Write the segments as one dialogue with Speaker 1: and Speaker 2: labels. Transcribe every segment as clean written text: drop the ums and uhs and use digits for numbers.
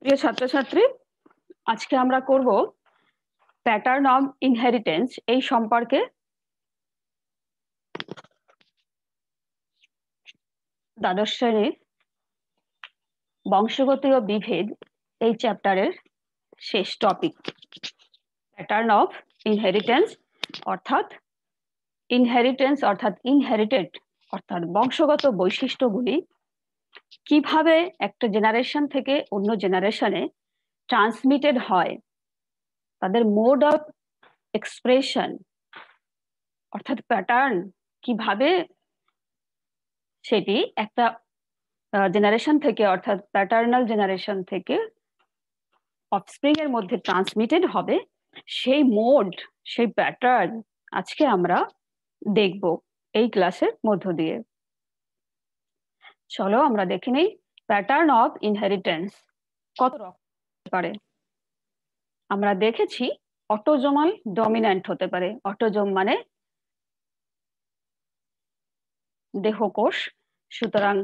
Speaker 1: প্রিয় ছাত্রছাত্রী, আজকে আমরা করব প্যাটার্ন অফ ইনহেরিটেন্স এই সম্পর্কে। দ্বাদশ শ্রেণীর বংশগত ও বিভেদ এই চ্যাপ্টারের শেষ টপিক প্যাটার্ন অফ ইনহেরিটেন্স, অর্থাৎ ইনহেরিটেড অর্থাৎ বংশগত বৈশিষ্ট্যগুলি কিভাবে একটা জেনারেশন থেকে অন্য জেনারেশনে ট্রান্সমিটেড হয়, তাদের মোড অফ এক্সপ্রেশন অর্থাৎ প্যাটার্ন কিভাবে সেটি একটা জেনারেশন থেকে অর্থাৎ প্যাটার্নাল জেনারেশন থেকে অফস্প্রিং এর মধ্যে ট্রান্সমিটেড হবে, সেই মোড, সেই প্যাটার্ন আজকে আমরা দেখব এই ক্লাসের মধ্য দিয়ে। চলো আমরা দেখে নেই প্যাটার্ন অফ ইনহেরিটেন্স কত রকম হতে পারে। আমরা দেখেছি অটোজোমাল ডমিন্যান্ট হতে পারে। অটোজোম মানে দেহকোষ। সুতরাং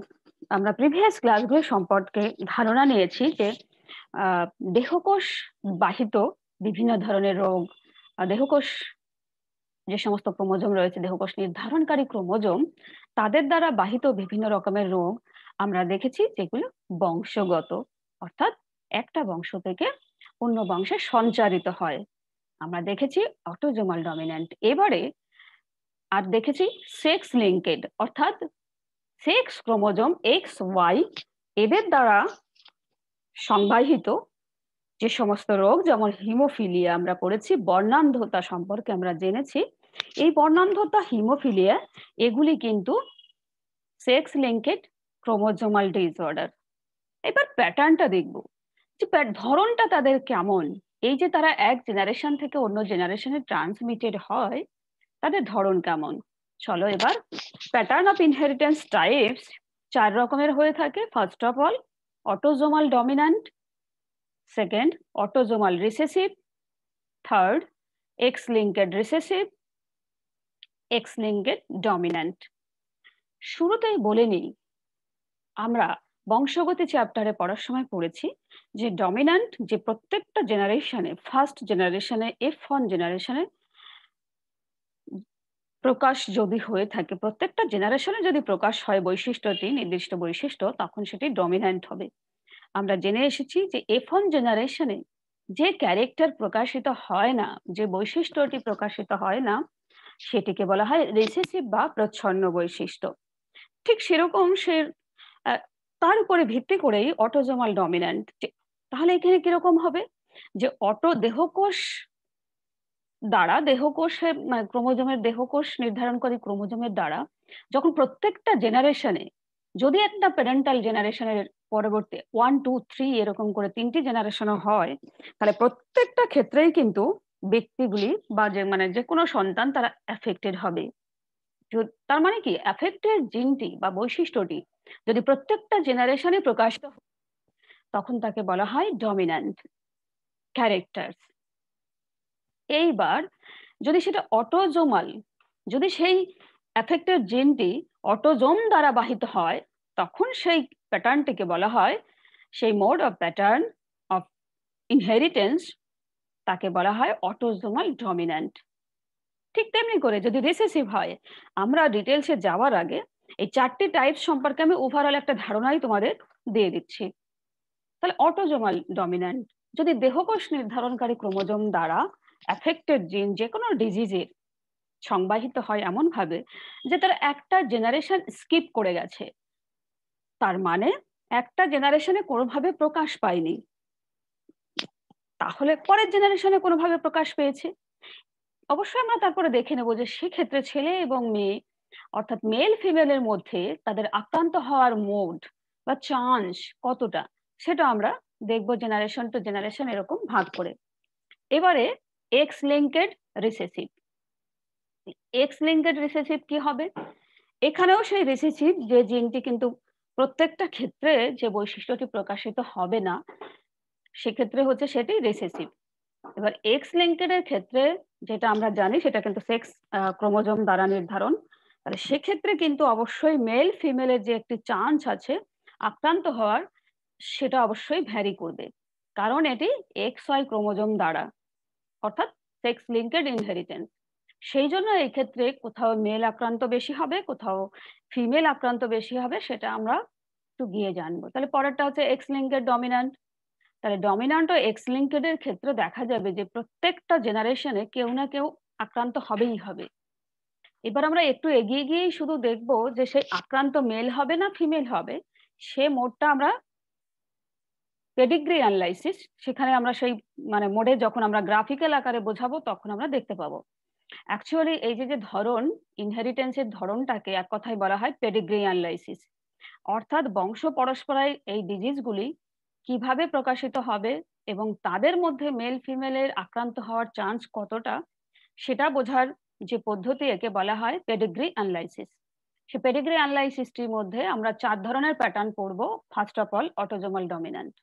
Speaker 1: আমরা প্রিভিয়াস ক্লাসগুলো সম্পর্কে ধারণা নিয়েছি যে দেহকোষ বাহিত বিভিন্ন ধরনের রোগ, দেহকোষ যে সমস্ত ক্রোমোজোম রয়েছে, দেহকোষ নির্ধারণকারী ক্রোমোজোম, তাদের দ্বারা বাহিত বিভিন্ন রকমের রোগ আমরা দেখেছি যেগুলো বংশগত, অর্থাৎ একটা বংশ থেকে অন্য বংশে সঞ্চারিত হয়। আমরা দেখেছি অটোজোমাল ডমিন্যান্ট। এবারে আর দেখেছি সেক্স লিঙ্কেড, অর্থাৎ সেক্স ক্রোমোজোম এক্স ওয়াই এদের দ্বারা সংবাহিত যে সমস্ত রোগ, যেমন হিমোফিলিয়া আমরা পড়েছি, বর্ণান্ধতা সম্পর্কে আমরা জেনেছি। এই বর্ণান্ধতা, হিমোফিলিয়া, এগুলি কিন্তু সেক্স লিঙ্কেড ক্রোমোজোমাল ডিসঅর্ডার। এবার প্যাটার্নটা দেখব যে ধরনটা তাদের কেমন। এই যে তারা এক জেনারেশন থেকে অন্য জেনারেশনে ট্রান্সমিটেড হয়, তাদের ধরন কেমন। চলো এবার প্যাটার্ন অফ ইনহেরিটেন্স টাইপস 4 রকমের হয়ে থাকে। First of all autosomal dominant, second autosomal recessive, third x linked recessive, x linked dominant. শুরুতেই বলে নিই, আমরা বংশগতি চ্যাপ্টারে পড়ার সময় পড়েছি যে ডমিন্যান্ট যে প্রত্যেকটা জেনারেশনে, ফার্স্ট জেনারেশনে F1 জেনারেশনে প্রকাশ যদি হয়ে থাকে, প্রত্যেকটা জেনারেশনে যদি প্রকাশ হয় বৈশিষ্ট্যটি, নির্দিষ্ট বৈশিষ্ট্য, তখন সেটি ডমিন্যান্ট হবে। আমরা জেনে এসেছি যে F1 জেনারেশনে যে ক্যারেক্টার প্রকাশিত হয় না, যে বৈশিষ্ট্যটি প্রকাশিত হয় না, সেটিকে বলা হয় রিসেসিভ বা প্রচ্ছন্ন বৈশিষ্ট্য। ঠিক সেরকম তার উপরে ভিত্তি করেই অটোজোমাল ডমিন্যান্ট। তাহলে এখানে কিরকম হবে যে দেহকোষ দ্বারা, দেহকোষের ক্রোমোজোমের, দেহকোষ নির্ধারণকারী ক্রোমোজোমের দ্বারা যখন প্রত্যেকটা জেনারেশনে, যদি একটা প্যারেন্টাল জেনারেশনের পরবর্তী 1, 2, 3 এরকম করে 3টি জেনারেশনও হয়, তাহলে প্রত্যেকটা ক্ষেত্রেই কিন্তু ব্যক্তিগুলি বা যে কোনো সন্তান তারা এফেক্টেড হবে। তার মানে কি, এফেক্টেড জিনটি বা বৈশিষ্ট্যটি যদি প্রত্যেকটা জেনারেশনে প্রকাশিত হয়, তখন তাকে বলা হয় ডমিন্যান্ট ক্যারেক্টার। এইবার যদি সেটা অটোজোমাল, যদি সেই এফেক্টেড জিনটি অটোজোম দ্বারা বাহিত হয়, তখন সেই প্যাটার্নটিকে বলা হয়, সেই mode of pattern of inheritance, তাকে বলা হয় অটোজোমাল ডমিন্যান্ট। ঠিক তেমনি করে যদি রিসেসিভ হয়, আমরা ডিটেলসে যাওয়ার আগে এই 4টি টাইপ সম্পর্কে আমি ওভারঅল একটা ধারণাই তোমাদের দিয়ে দিচ্ছি। তাহলে অটোজোমাল ডমিন্যান্ট যদি দেহকোষ নির্ধারণকারী ক্রোমোজোম দ্বারা এফেক্টেড জিন যে কোনো ডিজিজের সংবাহিত হয় এমন ভাবে যে তার একটা জেনারেশন স্কিপ করে গেছে, তার মানে একটা জেনারেশনে কোনোভাবে প্রকাশ পায়নি, তাহলে পরের জেনারেশনে কোনোভাবে প্রকাশ পেয়েছে। অবশ্যই আমরা তারপরে দেখে নেব যে সেক্ষেত্রে ছেলে এবং মেয়ে, অর্থাৎ মেল ফিমেলের মধ্যে তাদের আক্রান্ত হওয়ার মোড বা চান্স কতটা, সেটা আমরা দেখব জেনারেশন টু জেনারেশন এরকম ভাগ করে। এবারে x linked recessive. X linked recessive কি হবে? এখানেও সেই রিসেসিভ যে জিনটি কিন্তু প্রত্যেকটা ক্ষেত্রে যে বৈশিষ্ট্যটি প্রকাশিত হবে না, সেক্ষেত্রে হচ্ছে সেটি রিসেসিভ। এবার এক্স লিঙ্কেডের ক্ষেত্রে যেটা আমরা জানি সেটা কিন্তু সেক্স ক্রোমোজোম দ্বারা নির্ধারণ, তাহলে সেক্ষেত্রে কিন্তু অবশ্যই মেল ফিমেলের যে একটি চান্স আছে আক্রান্ত হওয়ার, সেটা অবশ্যই ভ্যারি করবে। কারণ এটি XY ক্রোমোজোম দ্বারা, অর্থাৎ সেক্স লিঙ্কেড ইনহেরিটেন্স। সেই জন্য এই ক্ষেত্রে কোথাও মেল আক্রান্ত বেশি হবে, কোথাও ফিমেল আক্রান্ত বেশি হবে, সেটা আমরা একটু গিয়ে জানবো। তাহলে পরেরটা হচ্ছে এক্স লিঙ্কেড ডমিন্যান্ট। তাহলে ডমিন্যান্ট ও এক্স লিঙ্কেড এর ক্ষেত্রে দেখা যাবে যে প্রত্যেকটা জেনারেশনে কেউ না কেউ আক্রান্ত হবেই হবে। এবার আমরা একটু এগিয়ে গিয়েই শুধু দেখব যে সেই আক্রান্ত মেল হবে না ফিমেল হবে, সে মোডটা আমরা পেডিগ্রি অ্যানালাইসিস, সেখানে আমরা সেই মানে মোডে যখন আমরা গ্রাফিক্যাল আকারে বোঝাবো তখন আমরা দেখতে পাবো। অ্যাকচুয়ালি এই যে ধরন, ইনহেরিটেন্সের ধরনটাকে এক কথায় বলা হয় পেডিগ্রি অ্যানালাইসিস। অর্থাৎ বংশ পরস্পরায় এই ডিজিজগুলি কিভাবে প্রকাশিত হবে এবং তাদের মধ্যে মেল ফিমেলের আক্রান্ত হওয়ার চান্স কতটা, সেটা বোঝার যে পদ্ধতি, একে বলা হয় পেডিগ্রি অ্যানালাইসিস। সে পেডিগ্রি অ্যানালাইসিসটির মধ্যে আমরা 4 ধরনের প্যাটার্ন পড়ব। First of all autosomal dominant.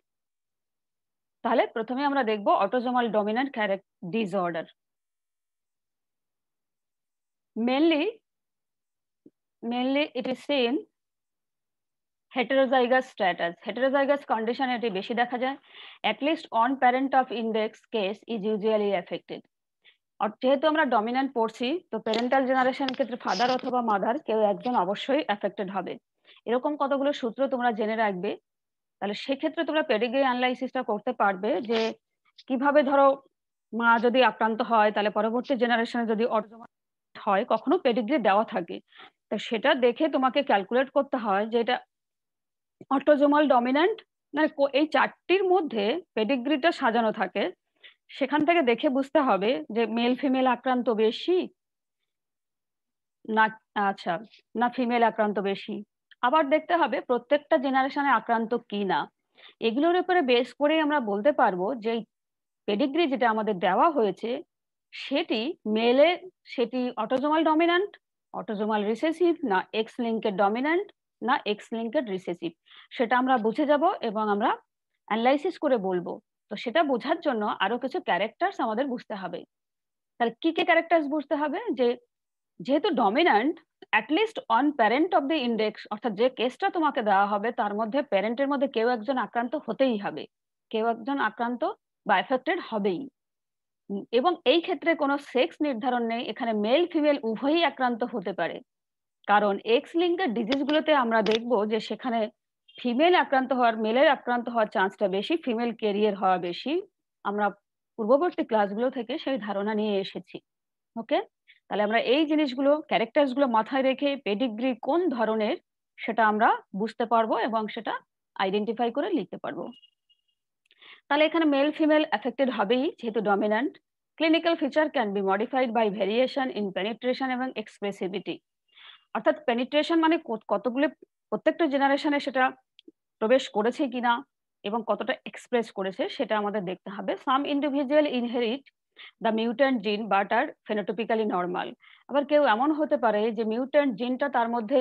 Speaker 1: তাহলে প্রথমে আমরা দেখব autosomal dominant disorder. mainly it is seen heterozygous status. Heterozygous condition এটি বেশি দেখা যায়। At least one parent of index case is usually affected. আর যেহেতু আমরা ডমিন্যান্ট পড়ছি, তো প্যারেন্টাল জেনারেশনের ক্ষেত্রে ফাদার অথবা মাদার কেউ একজন অবশ্যই অ্যাফেক্টেড হবে। এরকম কতগুলো সূত্র তোমরা জেনে রাখবে। তাহলে সেক্ষেত্রে তোমরা পেডিগ্রি অ্যানালাইসিসটা করতে পারবে যে কিভাবে, ধরো মা যদি আক্রান্ত হয় তাহলে পরবর্তী জেনারেশনে যদি অটোজোমাল হয়, কখনো পেডিগ্রি দেওয়া থাকে, তো সেটা দেখে তোমাকে ক্যালকুলেট করতে হয় যে এটা অটোজোমাল ডমিন্যান্ট, মানে এই 4টির মধ্যে পেডিগ্রিটা সাজানো থাকে। সেখান থেকে দেখে বুঝতে হবে যে মেল ফিমেল আক্রান্ত বেশি না, আচ্ছা, না ফিমেল আক্রান্ত বেশি। আবার দেখতে হবে প্রত্যেকটা জেনারেশনে আক্রান্ত কি না। এগুলোর উপরে বেস করে আমরা বলতে পারবো যে পেডিগ্রি যেটা আমাদের দেওয়া হয়েছে সেটি মেলে, সেটি অটোজোমাল ডমিন্যান্ট, অটোজোমাল রিসেসিভ, না এক্স লিঙ্কেড ডমিন্যান্ট, না এক্স লিঙ্কেড রিসেসিভ, সেটা আমরা বুঝে যাব এবং আমরা অ্যানালাইসিস করে বলবো। তো সেটা বোঝার জন্য আরো কিছু ক্যারেক্টার্স আমাদের বুঝতে হবে। তাহলে কি কি ক্যারেক্টার্স বুঝতে হবে? যে যেহেতু dominant, at least on parent of the index, অর্থাৎ যে কেসটা তোমাকে দেওয়া হবে তার মধ্যে প্যারেন্টের মধ্যে কেউ একজন আক্রান্ত হতেই হবে, কেউ একজন আক্রান্ত বা এফেক্টেড হবেই। এবং এই ক্ষেত্রে কোনো সেক্স নির্ধারণ নেই, এখানে মেল ফিমেল উভয়ই আক্রান্ত হতে পারে। কারণ এক্স লিঙ্কের ডিজিজগুলোতে আমরা দেখব যে সেখানে ফিমেল আক্রান্ত হওয়ার, মেলের আক্রান্ত হওয়ার চান্সটা বেশি, ফিমেল ক্যারিয়ার হওয়া বেশি। আমরা পূর্ববর্তী ক্লাসগুলো থেকে সেই ধারণা নিয়ে এসেছি। ওকে, তাহলে আমরা এই জিনিসগুলো, ক্যারেক্টার্স গুলো মাথায় রেখে পেডিগ্রি কোন ধরনের সেটা আমরা বুঝতে পারবো এবং সেটা আইডেন্টিফাই করে লিখতে পারবো। তাহলে এখানে মেল ফিমেল এফেক্টেড হবেই যেহেতু dominant. Clinical feature can be modified by variation in penetration এবং এক্সপ্রেসিভিটি। অর্থাৎ পেনিট্রেশন মানে কতগুলো, প্রত্যেকটা জেনারেশনে সেটা প্রবেশ করেছে কিনা এবং কতটা এক্সপ্রেস করেছে সেটা আমাদের দেখতে হবে। সাম ইন্ডিভিজুয়াল ইনহেরিট দ্য মিউট্যান্ট জিন বাট আর ফেনোটিপিক্যালি নর্মাল। আবার কেউ এমন হতে পারে যে মিউট্যান্ট জিনটা তার মধ্যে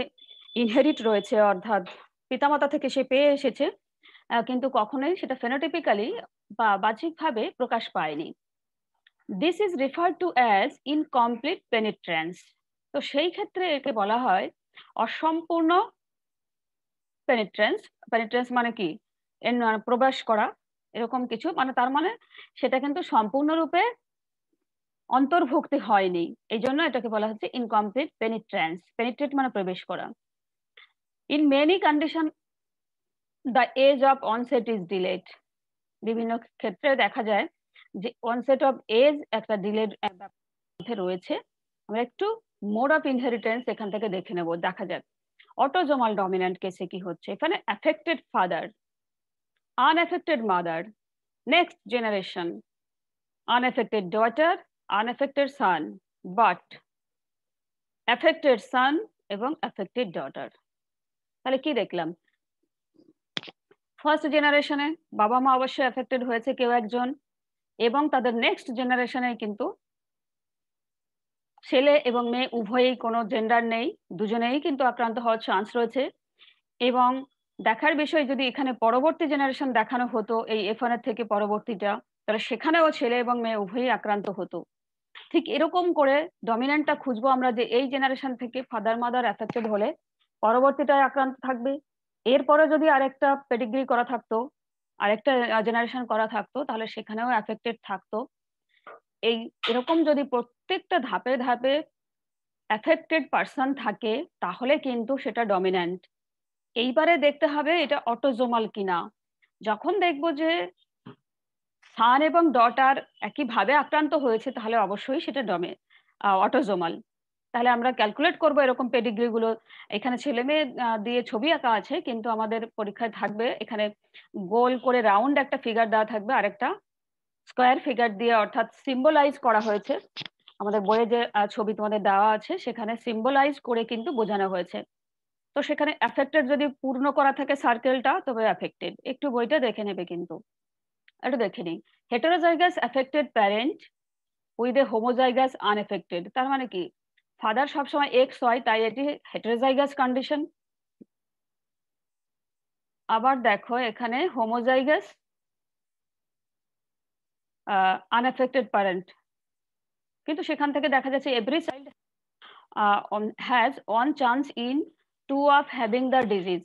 Speaker 1: ইনহেরিট রয়েছে, অর্থাৎ পিতামাতা থেকে সে পেয়ে এসেছে, কিন্তু কখনোই সেটা ফেনোটিপিক্যালি বা বাহ্যিকভাবে প্রকাশ পায়নি। This is referred to as incomplete penetrance. তো সেই ক্ষেত্রে একে বলা হয় অসম্পূর্ণ পেনিট্রেন্স। পেনিট্রেন্স মানে কি? প্রবেশ করা, এরকম কিছু, মানে তার মানে সেটা কিন্তু সম্পূর্ণরূপে অন্তর্ভুক্তি হয়নি, এই জন্য এটাকে বলা হচ্ছে ইনকমপ্লিট পেনিট্রেন্স। পেনিট্রেট মানে প্রবেশ করা। In many condition the age of onset is delayed. বিভিন্ন ক্ষেত্রে দেখা যায় যে অনসেট অফ এজ একটা ডিলেড মধ্যে রয়েছে। আমরা একটু মোড অফ ইনহেরিটেন্স এখান থেকে দেখে নেব। দেখা যাক অটোজোমাল ডমিন্যান্ট কেসে কি হচ্ছে। এখানে affected father, unaffected mother, next generation, unaffected daughter, unaffected son, but affected son এবং affected daughter। তাহলে কি দেখলাম? ফার্স্ট জেনারেশনে বাবা মা অবশ্যই অ্যাফেক্টেড হয়েছে কেউ একজন, এবং তাদের নেক্সট জেনারেশনে কিন্তু ছেলে এবং মেয়ে উভয়ই, কোনো জেন্ডার নেই, দুজনেই কিন্তু আক্রান্ত হওয়ার চান্স রয়েছে। এবং দেখার বিষয়, যদি এখানে পরবর্তী জেনারেশন দেখানো হতো এই F1 এর থেকে পরবর্তীটা, তাহলে সেখানেও ছেলে এবং মেয়ে উভয়ই আক্রান্ত হতো। ঠিক এরকম করে ডমিন্যান্টটা খুঁজবো আমরা যে এই জেনারেশন থেকে ফাদার মাদার এফেক্টেড হলে পরবর্তীটায় আক্রান্ত থাকবে। এরপরে যদি আরেকটা পেডিগ্রি করা থাকতো, আরেকটা জেনারেশন করা থাকতো তাহলে সেখানেও অ্যাফেক্টেড থাকতো। এরকম যদি প্রত্যেকটা ধাপে ধাপে অ্যাফেক্টেড পারসন থাকে তাহলে কিন্তু সেটা ডমিন্যান্ট। এইবারে দেখতে হবে এটা অটোজোমাল কিনা। যখন দেখব যে সান এবং ডটার একইভাবে আক্রান্ত হয়েছে তাহলে অবশ্যই সেটা অটোজোমাল। তাহলে আমরা ক্যালকুলেট করব এরকম পেডিগ্রি গুলো। এখানে ছেলে মেয়ে দিয়ে ছবি আঁকা আছে, কিন্তু আমাদের পরীক্ষায় থাকবে এখানে গোল করে রাউন্ড একটা ফিগার দেওয়া থাকবে, আরেকটা স্কোয়ার ফিগার দিয়ে, অর্থাৎ সিম্বলাইজ করা হয়েছে। আমাদের বইয়ে যে ছবি তোমাদের দেওয়া আছে সেখানে সিম্বলাইজ করে কিন্তু বোঝানো হয়েছে। তো সেখানে অ্যাফেক্টেড যদি পূর্ণ করা থাকে সার্কেলটা, তবে অ্যাফেক্টেড। একটু বইটা দেখে নেবে কিন্তু, একটু দেখে নিই। Heterozygous affected parent with a homozygous unaffected, তার মানে কি ফাদার সবসময় এক্স হয়, তাই এটি হেটেরোজাইগাস কন্ডিশন। আবার দেখো এখানে হোমোজাইগাস আনএফেক্টেড প্যারেন্ট, কিন্তু সেখান থেকে দেখা যাচ্ছে every child has one chance in two of having the disease,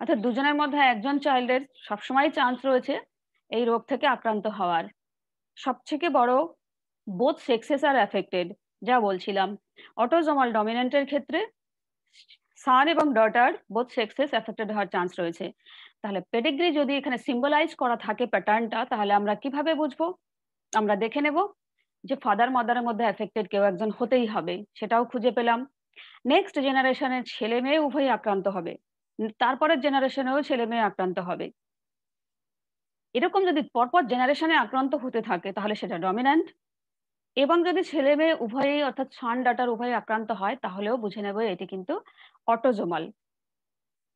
Speaker 1: অর্থাৎ দুজনের মধ্যে একজন চাইল্ডের সবসময় চান্স রয়েছে এই রোগ থেকে আক্রান্ত হওয়ার। সবথেকে বড় বোথ সেক্সেস আর অ্যাফেক্টেড, যা বলছিলাম অটোজোমাল ডমিনেন্টের ক্ষেত্রে সান এবং ডটার বোথ সেক্সেস অ্যাফেক্টেড হওয়ার চান্স রয়েছে। তাহলে পেডিগ্রি যদি এখানে সিম্বলাইজ করা থাকে প্যাটার্নটা, তাহলে আমরা কিভাবে বুঝবো? আমরা দেখে নেব যে ফাদার মাদারের মধ্যে অ্যাফেক্টেড কেউ একজন হতেই হবে, সেটাও খুঁজে পেলাম। নেক্সট জেনারেশনের ছেলে মেয়ে উভয়ই আক্রান্ত হবে, তারপরের জেনারেশনেও ছেলে মেয়ে আক্রান্ত হবে। এরকম যদি পরপর জেনারেশনে আক্রান্ত হতে থাকে তাহলে সেটা ডমিন্যান্ট। এবং যদি ছেলে মেয়ে উভয়ই অর্থাৎ সান ডাটার উভয়ই আক্রান্ত হয় তাহলেও বুঝে নেব এটি কিন্তু অটোজোমাল।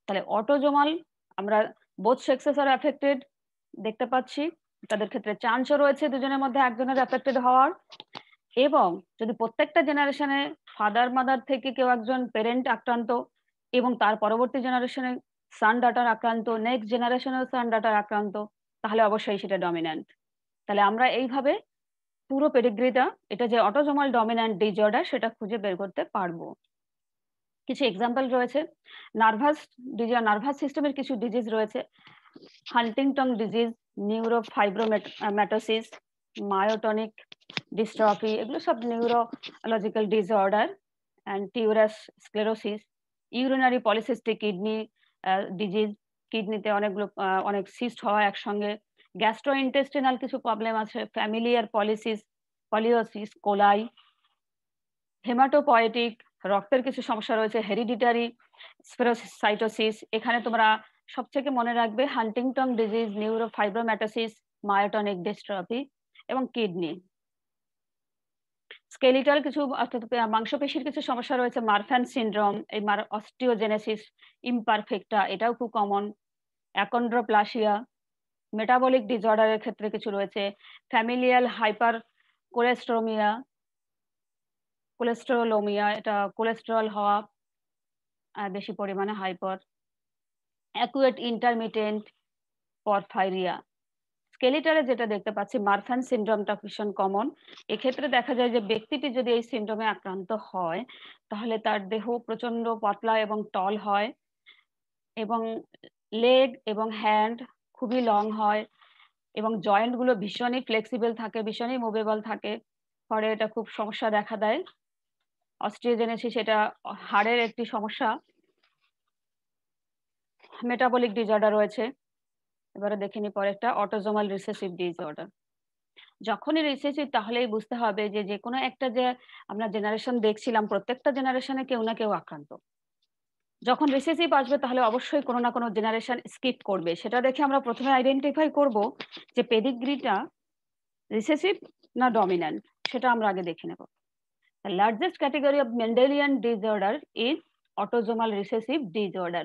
Speaker 1: তাহলে অটোজোমাল আমরা বোথ সেক্সেস আর অ্যাফেক্টেড দেখতে পাচ্ছি, তাদের ক্ষেত্রে চান্সও রয়েছে দুজনের মধ্যে একজনের অ্যাফেক্টেড হওয়ার। এবং যদি প্রত্যেকটা জেনারেশনে ফাদার মাদার থেকে কেউ একজন পেরেন্ট আক্রান্ত এবং তার পরবর্তী জেনারেশনে সান ডাটার আক্রান্ত, নেক্সট জেনারেশনেও সান ডাটার আক্রান্ত, তাহলে অবশ্যই সেটা ডমিন্যান্ট। তাহলে আমরা এইভাবে পুরো পেডিগ্রিটা, এটা যে অটোজোমাল ডমিন্যান্ট ডিসঅর্ডার সেটা খুঁজে বের করতে পারবো। কিছু এক্সাম্পল রয়েছে, নার্ভাস সিস্টেমের কিছু ডিজিজ রয়েছে, Huntington disease, neurofibromatosis, myotonic dystrophy, এগুলো সব neurological disorder. And tuberous sclerosis, urinary polycystic kidney disease, কিডনিতে অনেক সিস্ট হওয়া একসঙ্গে, গ্যাস্ট্রোইন্টেস্টিনাল কিছু প্রবলেম আছে, ফ্যামিলিয়ার পলিওসিস কোলাই, হেমাটোপয়েটিক রক্তের কিছু সমস্যা রয়েছে, হেরিডিটারি স্পেরোসাইটোসিস। এখানে তোমরা সবথেকে মনে রাখবে Huntington disease, neurofibromatosis, myotonic dystrophy এবং কিডনি। স্কেলিটাল কিছু অর্থাৎ মাংসপেশির কিছু সমস্যা রয়েছে, মারফ্যান সিনড্রোম, এই অস্টিওজেনেসিস ইমপারফেক্টা, এটাও খুব কমন, অ্যাকন্ড্রোপ্লাসিয়া। মেটাবলিক ডিসঅর্ডারের ক্ষেত্রে কিছু রয়েছে, ফ্যামিলিয়াল হাইপার কোলেস্টেরোলোমিয়া, এটা কোলেস্টেরল হওয়া বেশি পরিমাণে হাইপার, অ্যাকুয়েট ইন্টারমিটেন্ট পরফাইরিয়া। স্কেলিটালে যেটা দেখতে পাচ্ছি মারফ্যান সিনড্রোমটা ভীষণ কমন। এক্ষেত্রে দেখা যায় যে ব্যক্তিটি যদি এই সিনড্রোমে আক্রান্ত হয় তাহলে তার দেহ প্রচন্ড পাতলা এবং টল হয়, এবং লেগ এবং হ্যান্ড খুবই লং হয়, এবং জয়েন্ট গুলো ভীষণই ফ্লেক্সিবল থাকে, ভীষণই মুভেবল থাকে, ফলে এটা খুব সমস্যা দেখা দেয়। অস্টিওজেনেসিস এটা হাড়ের একটি সমস্যা। মেটাবলিক ডিসঅর্ডার রয়েছে। এবারে দেখে নি পরেরটা অটোজোমাল রিসেসিভ ডিসঅর্ডার। যখনই রিসেসিভ তাহলেই বুঝতে হবে যে যে কোনো একটা যে আমরা জেনারেশন দেখছিলাম প্রত্যেকটা জেনারেশনে কেউ না কেউ আক্রান্ত। যখন রিসেসিভ আসবে তাহলে অবশ্যই কোনো না কোনো জেনারেশন স্কিপ করবে। সেটা দেখে আমরা প্রথমে আইডেন্টিফাই করব যে পেডিগ্রিটা রিসেসিভ না ডমিন্যান্ট, সেটা আমরা আগে দেখে নেব। The largest category of Mendelian disorder is autosomal recessive disorder.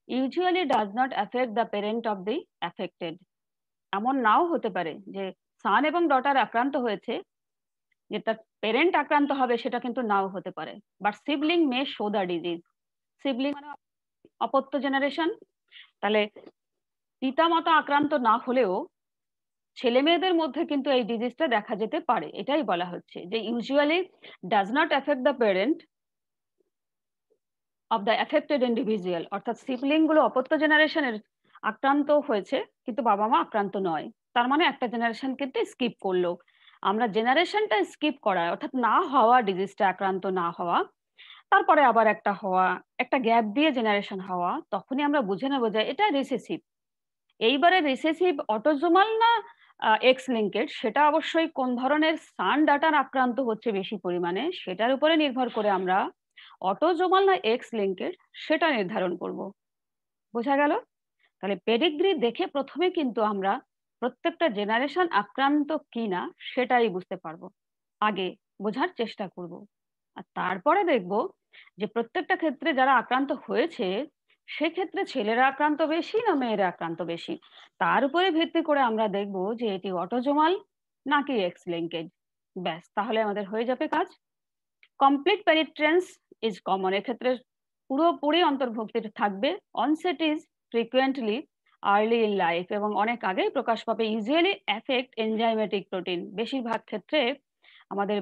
Speaker 1: Usually does not affect the parent of the affected. এমন নাও হতে পারে যে সান এবং ডটার আক্রান্ত হয়েছে, যে তার পেরেন্ট আক্রান্ত হবে সেটা কিন্তু নাও হতে পারে। But sibling May show the disease. Sibling মানে অপত্য জেনারেশন। তাহলে পিতামাতা আক্রান্ত না হলেও ছেলে মেয়েদের মধ্যে কিন্তু এই ডিজিজটা দেখা যেতে পারে। এটাই বলা হচ্ছে যে usually does not effect the parent of the affected individual, অর্থাৎ সিবলিং গুলো অপত্য জেনারেশনের আক্রান্ত হয়েছে কিন্তু বাবা মা আক্রান্ত নয়, তার মানে একটা জেনারেশন কিন্তু স্কিপ করলো। আমরা জেনারেশনটা স্কিপ করা অর্থাৎ না হওয়া, ডিজিজটা আক্রান্ত না হওয়া, তারপরে আবার একটা হওয়া, একটা গ্যাপ দিয়ে জেনারেশন হওয়া, তখনই আমরা বুঝে নেব যে এটা রিসেসিভ। এইবারে রিসেসিভ অটোজোমাল না এক্স লিঙ্কেড, সেটা অবশ্যই কোন ধরনের সান ডাটার আক্রান্ত হচ্ছে বেশি পরিমাণে সেটার উপরে নির্ভর করে আমরা অটোজোমাল না এক্স লিঙ্কেড সেটা নির্ধারণ করব। বোঝা গেল? তাহলে পেডিগ্রি দেখে প্রথমে কিন্তু আমরা প্রত্যেকটা জেনারেশন আক্রান্ত কিনা সেটাই বুঝতে পারবো, আগে বোঝার চেষ্টা করব। আর তারপরে দেখব যে প্রত্যেকটা ক্ষেত্রে যারা আক্রান্ত হয়েছে সেক্ষেত্রে ছেলেরা আক্রান্ত বেশি না মেয়েরা আক্রান্ত বেশি, তার উপরে ভিত্তি করে আমরা দেখব যে এটি অটোজোমাল নাকি এক্স লিঙ্কেড। ব্যাস, তাহলে আমাদের হয়ে যাবে কাজ। কমপ্লিট পেনিট্রেন্স ইজ কমন, এক্ষেত্রে পুরোপুরি অন্তর্ভুক্তি থাকবে। Onset is frequently early in life, এবং অনেক আগেই প্রকাশ পাবে। ইউজুয়ালি এফেক্ট এনজাইমেটিক প্রোটিন, বেশিরভাগ ক্ষেত্রে আমাদের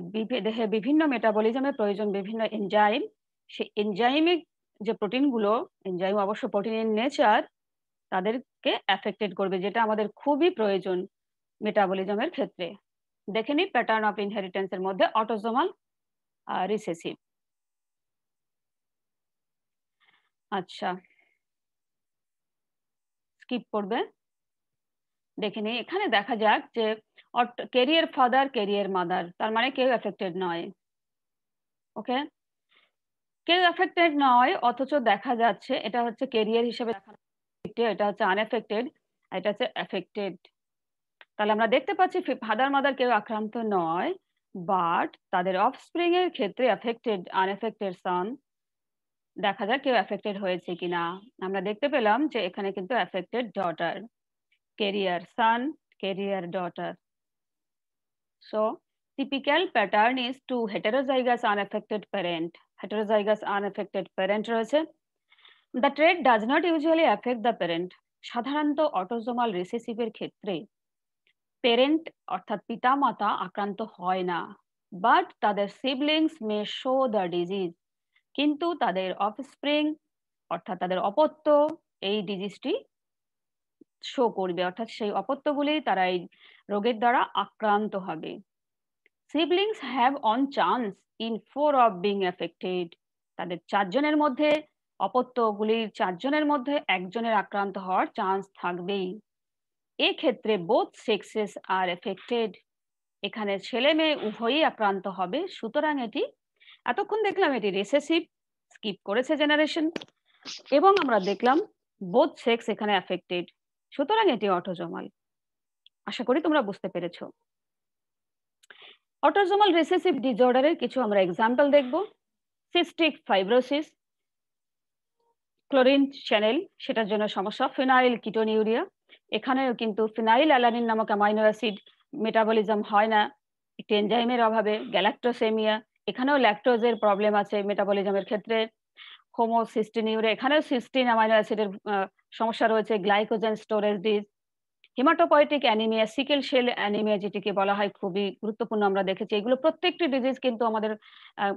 Speaker 1: দেহে বিভিন্ন মেটাবলিজমের প্রয়োজন বিভিন্ন এনজাইম, সেই এনজাইমিক যে প্রোটিনগুলো, এনজাইম অবশ্য প্রোটিন ইন নেচার, তাদেরকে অ্যাফেক্টেড করবে, যেটা আমাদের খুবই প্রয়োজন মেটাবলিজমের ক্ষেত্রে। দেখে নিই প্যাটার্ন অফ ইনহেরিটেন্সের মধ্যে অটোজোমাল রিসেসিভ। আচ্ছা, স্কিপ করবে। দেখে নিই, এখানে দেখা যাক যে ক্যারিয়ার ফাদার ক্যারিয়ার মাদার, তার মানে কেউ এফেক্টেড নয়। ওকে, কেউ এফেক্টেড নয়, অথচ দেখা যাচ্ছে এটা হচ্ছে ক্যারিয়ার হিসেবে দেখানো, এটা হচ্ছে আনএফেক্টেড, এটা হচ্ছে এফেক্টেড। তাহলে আমরা দেখতে পাচ্ছি ফাদার মাদার কেউ আক্রান্ত নয়, বাট তাদের অফস্প্রিং এর ক্ষেত্রে এফেক্টেড আনএফেক্টেড সন দেখা যাক কেউ এফেক্টেড হয়েছে কিনা। আমরা দেখতে পেলাম যে এখানে কিন্তু affected daughter, carrier son, carrier daughter. So, typical pattern is two heterozygous unaffected parent. Heterozygous unaffected parent রয়েছে। The trait does not usually affect the parent. সাধারণত অটোজোমাল রিসেসিভের ক্ষেত্রে পেরেন্ট অর্থাৎ পিতামাতা আক্রান্ত হয় না, বাট তাদের siblings May show the disease, কিন্তু তাদের অফস্প্রিং অর্থাৎ তাদের অপত্য এই ডিজিজটি শো করবে, অর্থাৎ সেই অপত্যগুলি তারা এই রোগের দ্বারা আক্রান্ত হবে। Siblings have on chance in 4 of being affected, তাদের চারজনের মধ্যে অপত্যগুলির চারজনের মধ্যে একজনের আক্রান্ত হওয়ার চান্স থাকবেই। এক্ষেত্রে বোথ সেক্সেস আর এফেক্টেড, এখানে ছেলে মেয়ে উভয়ই আক্রান্ত হবে। সুতরাং এটি, এতক্ষণ দেখলাম এটি রিসেসিভ, স্কিপ করেছে জেনারেশন, এবং আমরা দেখলাম বোথ সেক্স এখানে এফেক্টেড, সুতরাং এটি অটোজোমাল। আশা করি তোমরা বুঝতে পেরেছো। অটোজোমাল রিসেসিভ ডিসঅর্ডারের কিছু আমরা এক্সাম্পল দেখব। সিস্টিক ফাইব্রোসিস, ক্লোরিন চ্যানেল সেটার জন্য সমস্যা। ফিনাইল কিটোনিউরিয়া, এখানেও কিন্তু ফিনাইল অ্যালানিন নামক অ্যামাইনো অ্যাসিড মেটাবলিজম হয় না একটি এনজাইমের অভাবে। গ্যালাক্টোসেমিয়া, এখানেও ল্যাকটোজের প্রবলেম আছে মেটাবলিজমের ক্ষেত্রে। হোমোসিস্টিনিউরিয়া, এখানেও সিস্টিন অ্যামাইনো অ্যাসিডের সমস্যা রয়েছে। Glycogen storage disease, haematopoietic anaemia, sickle cell anaemia যেটিকে বলা হয়, খুবই গুরুত্বপূর্ণ আমরা দেখেছি। এগুলো প্রত্যেকটি ডিজিজ কিন্তু আমাদের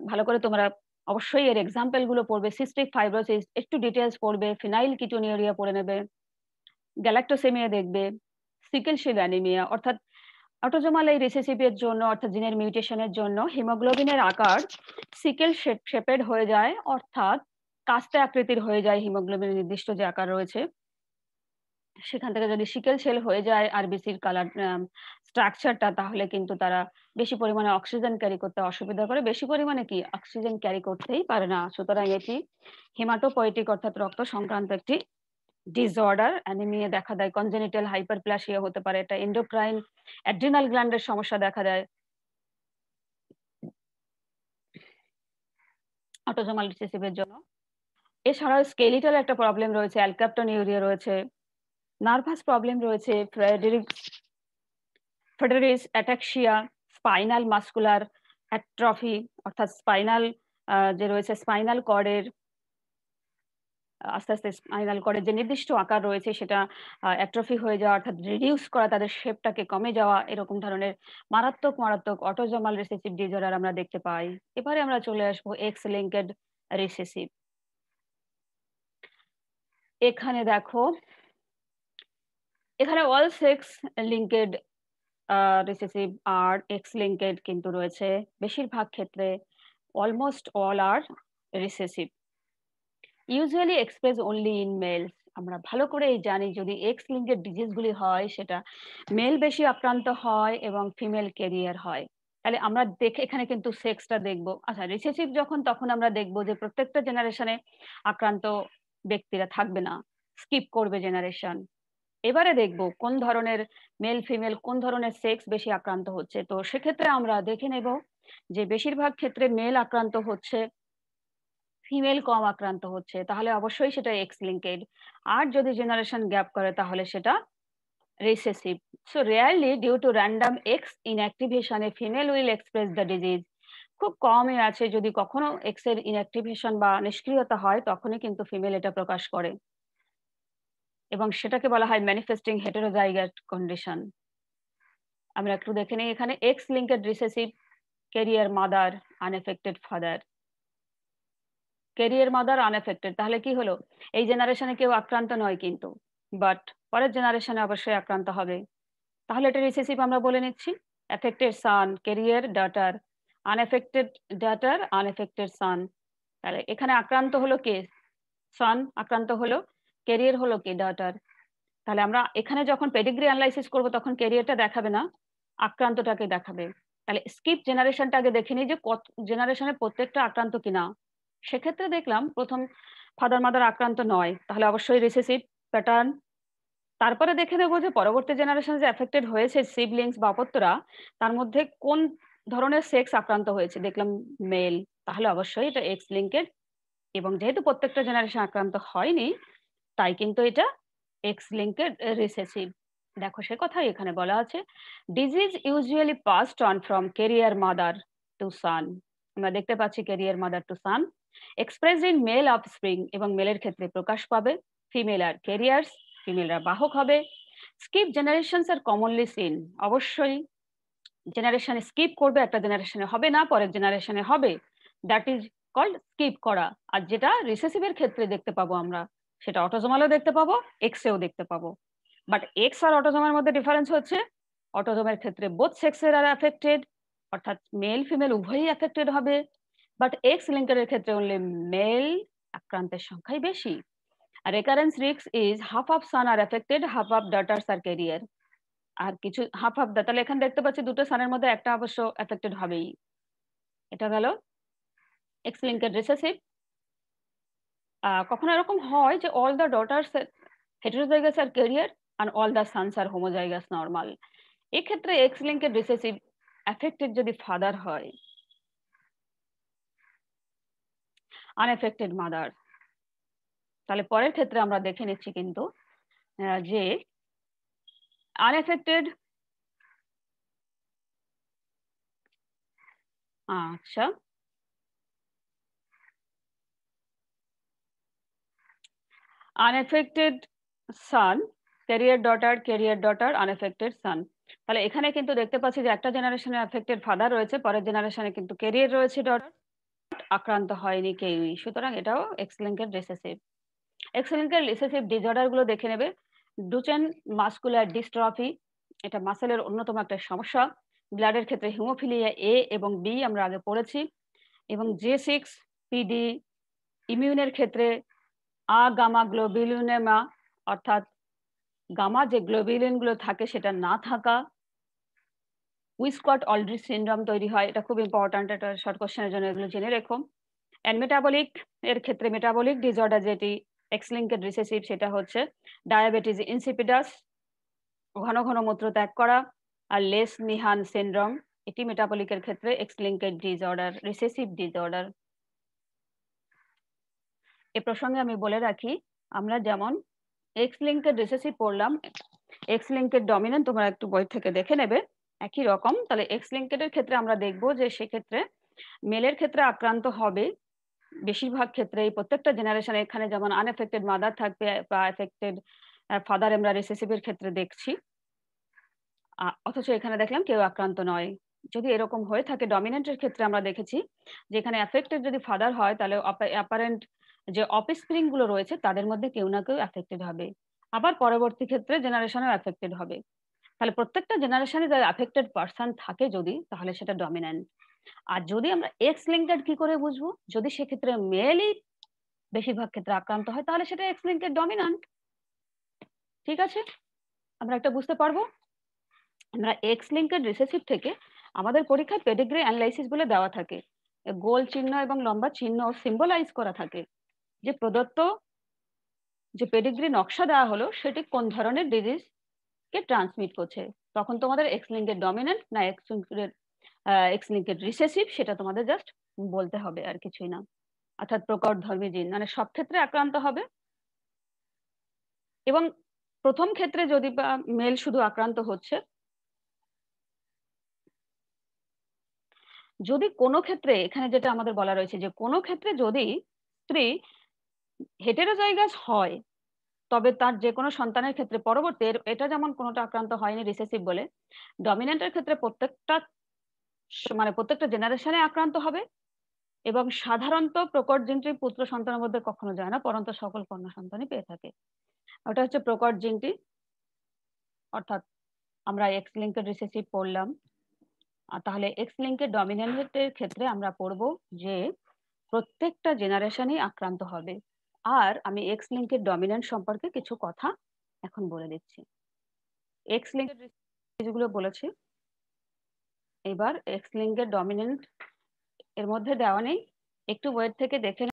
Speaker 1: ভালো করে তোমরা অবশ্যই এর এক্সাম্পল গুলো পড়বে। সিস্টিক ফাইব্রোসিস একটু ডিটেলস পড়বে, ফিনাইল কিটোনিউরিয়া পড়ে নেবে, গ্যালাক্টোসেমিয়া দেখবে, সিকেল সেল অ্যানিমিয়া অর্থাৎ অটোজোমাল এই রিসেসিভের জন্য অর্থাৎ জিনের মিউটেশনের জন্য হিমোগ্লোবিনের আকার সিকেল শেপেড হয়ে যায়, অর্থাৎ কাস্তে আকৃতির হয়ে যায়। হিমোগ্লোবিনের নির্দিষ্ট যে আকার রয়েছে সেখান থেকে যদি সিকেল সেল হয়ে যায় আরবিসির কালার স্ট্রাকচারটা, তাহলে কিন্তু তারা বেশি পরিমাণে অক্সিজেন ক্যারি করতে অসুবিধা করে, বেশি পরিমাণে কি অক্সিজেন ক্যারি করতেই পারে না। সুতরাং এটি হিমাটোপয়েটিক অর্থাৎ রক্ত সংক্রান্ত একটি ডিসঅর্ডার। অ্যানিমিয়া দেখা দেয়, কনজেনিটাল হাইপারপ্লাসিয়া হতে পারে, এটা এন্ডোক্রাইন অ্যাড্রিনাল গ্ল্যান্ডের সমস্যা দেখা দেয় অটোজোমাল রিসেসিভের জন্য। এছাড়াও স্কেলিটাল একটা প্রবলেম রয়েছে, অ্যালকাপ্টোনিউরিয়া রয়েছে, নার্ভাস প্রবলেম রয়েছে, ফ্রেডেরিস অ্যাটাক্সিয়া, স্পাইনাল মাস্কুলার অ্যাট্রফি অর্থাৎ স্পাইনাল যে রয়েছে স্পাইনাল কর্ডের আস্তে আস্তে স্পাইনাল কর্ডের যে নির্দিষ্ট আকার রয়েছে সেটা অ্যাট্রফি হয়ে যাওয়া অর্থাৎ রিডিউস করা, তাদের শেপটাকে কমে যাওয়া, এরকম ধরনের মারাত্মক মারাত্মক অটোজোমাল রিসেসিভ ডিসঅর্ডার আমরা দেখতে পাই। এবারে আমরা চলে আসবো এক্স লিঙ্কেড রিসেসিভ। এখানে দেখো এখানে অল সেক্স লিঙ্কেড রিসেসিভ আর এক্স লিঙ্কেড কিন্তু রয়েছে। বেশিরভাগ ক্ষেত্রে almost all are recessive. Usually express only in males. আমরা ভালো করেই জানি যদি এক্স লিঙ্কেড ডিজিজগুলি হয় সেটা মেল বেশি আক্রান্ত হয় এবং ফিমেল ক্যারিয়ার হয়। তাহলে আমরা দেখে এখানে কিন্তু সেক্সটা দেখব। আচ্ছা, রিসেসিভ যখন তখন আমরা দেখব যে প্রত্যেকটা জেনারেশনে আক্রান্ত ব্যক্তিরা থাকবে না, স্কিপ করবে জেনারেশন। এবারে দেখব কোন ধরনের মেল ফিমেল কোন ধরনের সেক্স বেশি আক্রান্ত হচ্ছে। তো সেক্ষেত্রে আমরা দেখে নেব যে বেশিরভাগ ক্ষেত্রে মেল আক্রান্ত হচ্ছে, ফিমেল কম আক্রান্ত হচ্ছে, তাহলে অবশ্যই সেটা এক্স লিঙ্কেড। আর যদি জেনারেশন গ্যাপ করে তাহলে সেটা recessive. So rarely due to random X inactivation a female will express the disease. খুব কমই আছে, যদি কখনো এক্স এর ইনঅ্যাক্টিভেশন বা নিষ্ক্রিয়তা হয় তখনই কিন্তু ফিমেল এটা প্রকাশ করে এবং সেটাকে বলা হয় ম্যানিফেস্টিং হেটেরোজাইগাস কন্ডিশন। আমরা একটু দেখে নিই এখানে x linked recessive, career mother, unaffected father. Career mother unaffected, তাহলে কি হলো? এই জেনারেশনে কেউ আক্রান্ত নয় কিন্তু, বাট পরের জেনারেশনে অবশ্যই আক্রান্ত হবে। তাহলে এটা রিসেসিভ আমরা বলে নিচ্ছি। Affected son, carrier daughter, unaffected daughter, unaffected son. তাহলে এখানে আক্রান্ত হলো কে? সান আক্রান্ত হলো, ক্যারিয়ার হলো কে? ডটার। তাহলে আমরা এখানে যখন পেডিগ্রি অ্যানালাইসিস করব তখন ক্যারিয়ারটা দেখাবে না, আক্রান্তটাকে দেখাবে। তাহলে স্কিপ জেনারেশনটা আগে দেখে নিই যে কত জেনারেশনে প্রত্যেকটা আক্রান্ত কিনা। সেক্ষেত্রে দেখলাম প্রথম ফাদার মাদার আক্রান্ত নয়, তাহলে অবশ্যই রিসেসিভ প্যাটার্ন। তারপরে দেখে নেব যে পরবর্তী জেনারেশন যে এফেক্টেড হয়েছে সিবলিংস বা অপত্যরা, তার মধ্যে কোন ধরনের সেক্স আক্রান্ত হয়েছে, দেখলাম মেল, তাহলে অবশ্যই এটা এক্স লিঙ্কেড। এবং যেহেতু প্রত্যেকটা জেনারেশন আক্রান্ত হয়নি তাই কিন্তু এটা এক্স লিঙ্কেড রিসেসিভ। দেখো সে কথাই এখানে বলা আছে, disease usually passed on from carrier mother to son. আমরা দেখতে পাচ্ছি carrier mother to son, expressed in male offspring, এবং মেলের ক্ষেত্রে প্রকাশ পাবে। ফিমেল আর ক্যারিয়ার্স, ফিমেলরা বাহক হবে। স্কিপ জেনারেশনস আর কমনলি সিন, অবশ্যই জেনারেশনে স্কিপ করবে, একটা জেনারেশনে হবে না, পরের জেনারেশনে হবে, দ্যাট ইজ কল্ড স্কিপ করা। আর যেটা রিসেসিভের ক্ষেত্রে দেখতে পাবো আমরা, সেটা অটোজোমালও দেখতে পাবো, এক্সেও দেখতে পাবো। বাট এক্স আর অটোজোমের মধ্যে ডিফারেন্স হচ্ছে, অটোজোমের ক্ষেত্রে বোথ সেক্সের আর অ্যাফেক্টেড, অর্থাৎ মেল ফিমেল উভয়ই অ্যাফেক্টেড হবে। বাট এক্স লিঙ্কের ক্ষেত্রে অনলি মেল আক্রান্তের সংখ্যাই বেশি। আর recurrence risk is half of son are affected, half of daughters are carrier. আর কিছু হাফ হাফ দা, তাহলে এখানে দেখতে পাচ্ছি দুটো সানের মধ্যে একটা অবশ্য এফেক্টেড হবেই। এটা গেল এক্স লিঙ্কেড রিসেসিভ। কখনো এরকম হয় যে all the daughters heterozygous are carrier আর all the sons are homozygous normal. এক্ষেত্রে এক্স লিঙ্কেড রিসেসিভ এফেক্টেড যদি ফাদার হয়, আনএফেক্টেড মাদার, তাহলে পরের ক্ষেত্রে আমরা দেখে নিচ্ছি কিন্তু যে আনএফেক্টেড, আচ্ছা আনএফেক্টেড সান, ক্যারিয়ার ডটার, আনএফেক্টেড সান। তাহলে এখানে কিন্তু দেখতে পাচ্ছি যে একটা জেনারেশনে এফেক্টেড ফাদার রয়েছে, পরের জেনারেশনে কিন্তু ক্যারিয়ার রয়েছে, ডটার আক্রান্ত হয়নি কেউই, সুতরাং এটাও x linked recessive. X linked recessive disorder গুলো দেখে নেবে। ডুচেন মাসকুলার ডিস্ট্রফি, এটা মাসেলের অন্যতম একটা সমস্যা। ব্লাডের ক্ষেত্রে হিমোফিলিয়া এ এবং বি আমরা আগে পড়েছি, এবং J6 PD। ইমিউনের ক্ষেত্রে গামা গ্লোবিউলিনেমা, অর্থাৎ গামা যে গ্লোবিউলিন গুলো থাকে সেটা না থাকা। উইস্কট অলড্রিচ সিনড্রোম তৈরি হয়, এটা খুব ইম্পর্ট্যান্ট, এটা শর্ট কোশ্চেনের জন্য এগুলো জেনে রেখো। অ্যান্ড মেটাবলিক এর ক্ষেত্রে মেটাবলিক ডিসঅর্ডার যেটি এক্স লিঙ্কেড রিসেসিভ, সেটা হচ্ছে ডায়াবেটিস ইনসিপিডাস, ঘন ঘন মূত্র ত্যাগ করা, আর লেস নিহান সিনড্রোম, এটি মেটাবলিকের ক্ষেত্রে X linked disorder, recessive disorder. এ প্রসঙ্গে আমি বলে রাখি, আমরা যেমন এক্স লিঙ্কেড রিসেসিভ পড়লাম, এক্স লিঙ্কেড ডমিনেন্ট তোমরা একটু বই থেকে দেখে নেবে, একই রকম। তাহলে এক্স লিঙ্কেডের ক্ষেত্রে আমরা দেখবো যে সেক্ষেত্রে মেলের ক্ষেত্রে আক্রান্ত হবে বেশিরভাগ ক্ষেত্রে, প্রত্যেকটা জেনারেশনে। এখানে যেমন আনএফেক্টেড মাদার থাকবে বা এফেক্টেড ফাদার আমরা রিসেসিভের ক্ষেত্রে দেখছি, অথচ এখানে দেখলাম কেউ আক্রান্ত নয়। যদি এরকম হয়ে থাকে ডমিনেন্টের ক্ষেত্রে আমরা দেখেছি যেখানে এফেক্টেড যদি ফাদার হয় তাহলে অ্যাপারেন্ট যে অফস্প্রিং গুলো রয়েছে তাদের মধ্যে কেউ না কেউ এফেক্টেড হবে। আবার পরবর্তী ক্ষেত্রে জেনারেশনও অ্যাফেক্টেড হবে। তাহলে প্রত্যেকটা জেনারেশনে যারা অ্যাফেক্টেড পারসন থাকে যদি, তাহলে সেটা ডমিন্যান্ট। আর যদি আমরা এক্স লিঙ্কেড কি করে বুঝবো? যদি সেক্ষেত্রে মেলই বেশিরভাগ ক্ষেত্রে আক্রান্ত হয়, তাহলে সেটা এক্স লিঙ্কেড ডমিন্যান্ট। ঠিক আছে? আমরা একটা বুঝতে পারবো? আমরা এক্স লিঙ্কেড রিসেসিভ থেকে আমাদের পরীক্ষায় পেডিগ্রি অ্যানালাইসিস বলে দেওয়া থাকে। গোল চিহ্ন এবং লম্বা চিহ্ন সিম্বলাইজ করা থাকে যে প্রদত্ত যে পেডিগ্রি নকশা দেওয়া হলো সেটি কোন ধরনের ডিজিজ কে ট্রান্সমিট করছে। তখন তোমাদের এক্স লিঙ্কেড ডমিন্যান্ট না এক্স লিঙ্কেড রিসেসিভ সেটা তোমাদের জাস্ট বলতে হবে, আর কিছুই না। অর্থাৎ প্রকটধর্মী জিন মানে সব ক্ষেত্রে আক্রান্ত হবে, এবং প্রথম ক্ষেত্রে যদি বা মেল শুধু আক্রান্ত হচ্ছে, যদি কোনো ক্ষেত্রে এখানে যেটা আমাদের বলা রয়েছে যে কোনো ক্ষেত্রে যদি স্ত্রী হেটেরোজাইগাস হয়, তবে তার যে কোনো সন্তানের ক্ষেত্রে পরবর্তী এটা যেমন কোনোটা আক্রান্ত হয়নি রিসেসিভ বলে, ডমিন্যান্টের ক্ষেত্রে প্রত্যেকটা মানে প্রত্যেকটা জেনারেশনে আক্রান্ত হবে, এবং সাধারণত প্রকট জিনটি পুত্র সন্তানের মধ্যে কখনো যায় না, পরন্ত সকল কন্যা সন্তানই পেয়ে থাকে। ওটা হচ্ছে প্রকট জিনটি। অর্থাৎ আমরা এক্স লিঙ্কেড রিসেসিভ পড়লাম। আর তাহলে এক্স লিঙ্কেড ডমিন্যান্টের ক্ষেত্রে আমরা পড়ব যে প্রত্যেকটা জেনারেশনই আক্রান্ত হবে। আর আমি এক্স লিঙ্কেড ডমিন্যান্ট সম্পর্কে কিছু কথা এখন বলে দিচ্ছি। এক্স লিঙ্কেড যেগুলো বলেছি, এবার এক্স লিঙ্কেড ডমিন্যান্ট এর মধ্যে দেওয়া নেই, একটু ওয়েট থেকে দেখে